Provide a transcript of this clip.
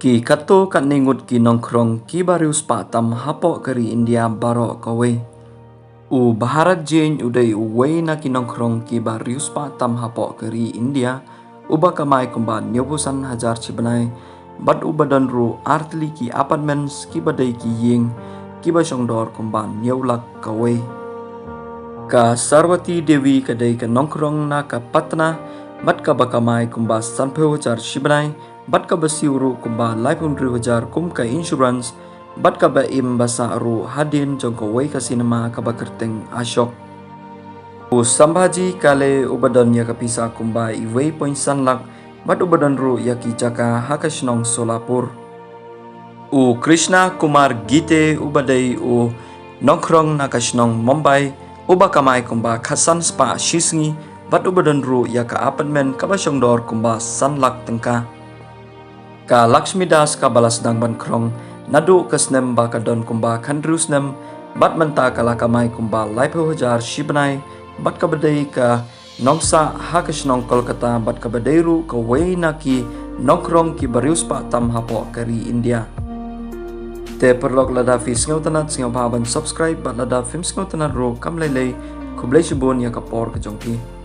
Ki kato kat ningut ki nongkrong ki barius patam hapo kari India baro kawe. U baharat jen udai uwei na ki nongkrong ki barius patam hapo kari India. Uba kamai kumba 90,000 cibanai. Bat ubadan ru artli ki apartments ki badai ki ying ki basongdor kumba 90 kawe. Ka Sarwati Dewi kadai ka nongkrong na ka patna bat ka bakamai kumba 90,000 cibanai. Bat ka basiuru kumba 50,000 kum ka insurance. Bat ka ba im basa ru hadin jong ka wei ka sinema ka bakerteng Ashok. U Sambhaji kale ubadan ya ka pisa kumba iwei point sanlak. Bat ubadan ru ya ki jaka hakasnong Solapur. U Krishna Kumar Gite ubadai u nongkrong na kasnong Mumbai. Uba kamai kumba khasan spa shisngi. Bat ubadan ru ya ka apartment ka basongdor kumba sanlak tengka. Ka Lakshmi Das ka balas dang ban krong nadu kasnem ba ka don kumba khandrus nem bat menta kala kamai kumba 50,000 shibanai bat ka badai ka nongsa hakasnong Kolkata bat ka badairu ka wei na ki nongkrong ki barius pa tam hapo kari India. Te perlok lada fi singaw tanat singaw pahaban subscribe bat lada film singaw tanat ro kam lelei kublai shibun ya kapor ka jongki.